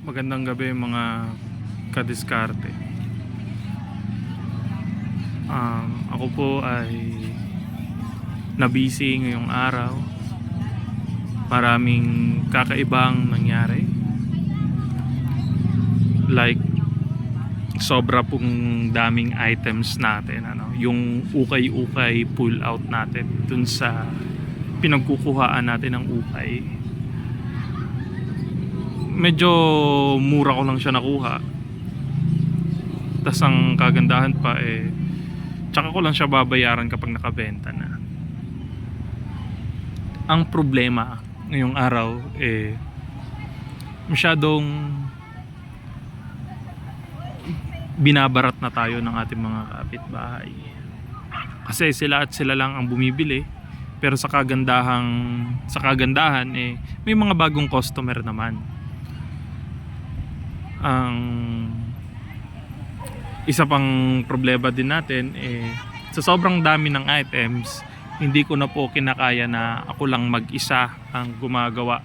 Magandang gabi mga kadiskarte. Ako po ay nabisi ngayong araw. Maraming kakaibang nangyari. Like sobra pong daming items natin, yung ukay-ukay pull out natin dun sa pinagkukuhaan natin ng ukay. Medyo mura ko lang siya nakuha. Tas ang kagandahan pa tsaka ko lang siya babayaran kapag nakabenta na. Ang problema ngayong araw masyadong binabarat na tayo ng ating mga kapitbahay. Kasi sila lang ang bumibili, pero sa kagandahan may mga bagong customer naman. Ang isa pang problema din natin sa sobrang dami ng items, hindi ko na po kinakaya na ako lang mag-isa ang gumagawa.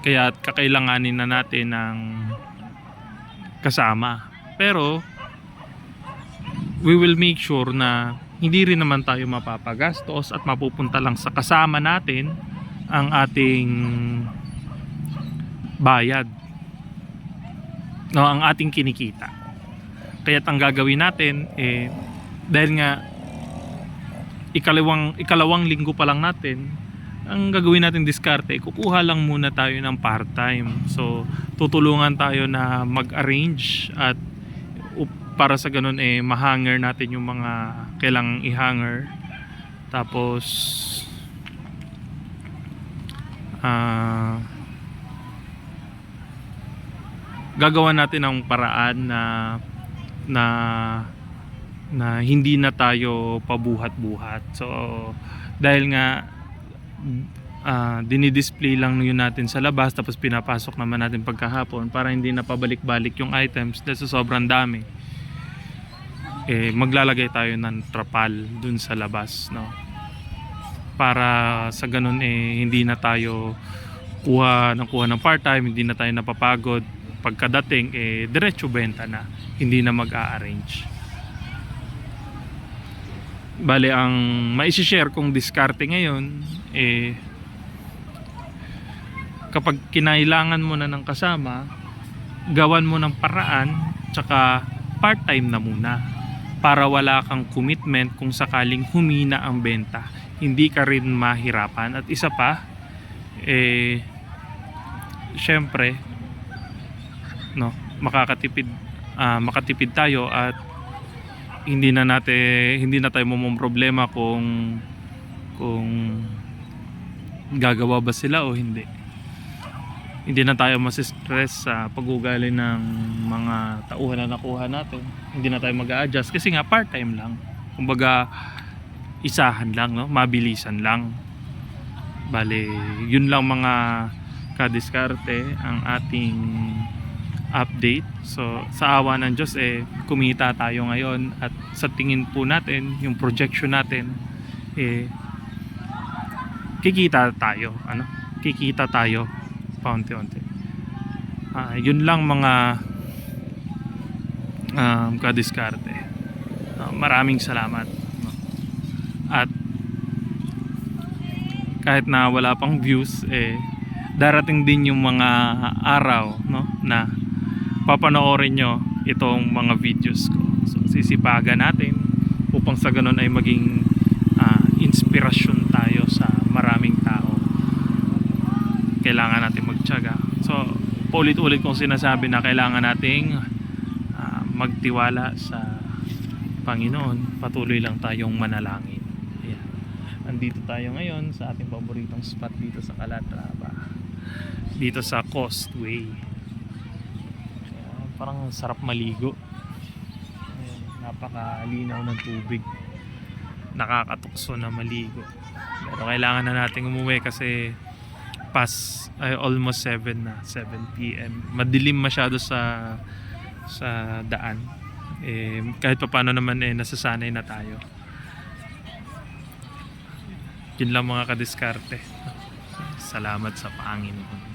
Kaya kakailanganin na natin ng kasama. Pero we will make sure na hindi rin naman tayo mapapagastos at mapupunta lang sa kasama natin ang ating bayad, ang ating kinikita. Kaya't ang gagawin natin dahil nga ikalawang linggo pa lang natin, ang gagawin natin diskarte, kukuha lang muna tayo ng part-time. So tutulungan tayo na mag-arrange at para sa ganun ma-hanger natin yung mga kailangang i-hanger. Tapos gagawa natin ang paraan na hindi na tayo pabuhat-buhat. So dahil nga dinidisplay lang yun natin sa labas, tapos pinapasok naman natin pagkahapon para hindi na pabalik-balik yung items dahil sa sobrang dami, maglalagay tayo ng trapal dun sa labas, para sa ganun hindi na tayo kuha ng part-time, hindi na tayo napapagod. Pagkadating diretso benta na, hindi na mag-a-arrange. Bale, ang maisi-share kong diskarte ngayon kapag kinailangan mo na ng kasama, gawan mo ng paraan, tsaka part-time na muna para wala kang commitment kung sakaling humina ang benta, hindi ka rin mahirapan. At isa pa, syempre makatipid tayo at hindi na tayo problema kung gagawa ba sila o hindi. Hindi na tayo masistress sa pag-ugali ng mga tauhan na nakuha natin. Hindi na tayo mag-a-adjust kasi nga part-time lang. Kumbaga isahan lang, mabilisan lang. Bale, yun lang mga kadiskarte ang ating update. So sa awa ng Diyos kumita tayo ngayon, at sa tingin po natin, yung projection natin kikita tayo paunti-unti. Yun lang mga kadiskarte. Maraming salamat. At kahit na wala pang views, darating din yung mga araw na papanoorin nyo itong mga videos ko. So sisipagan natin upang sa ganun ay maging inspirasyon tayo sa maraming tao. Kailangan natin magtiyaga. So paulit-ulit kong sinasabi na kailangan nating magtiwala sa Panginoon. Patuloy lang tayong manalangin. Ayan. Andito tayo ngayon sa ating paboritong spot dito sa Calatrava, dito sa Causeway. Parang sarap maligo. Ayan, napakalinaw ng tubig, nakakatukso na maligo. Pero kailangan na nating umuwi kasi almost 7 PM. Madilim masyado sa daan. Kahit pa paano naman nasasanay na tayo. Yun lang mga kadiskarte. Salamat sa Panginoon.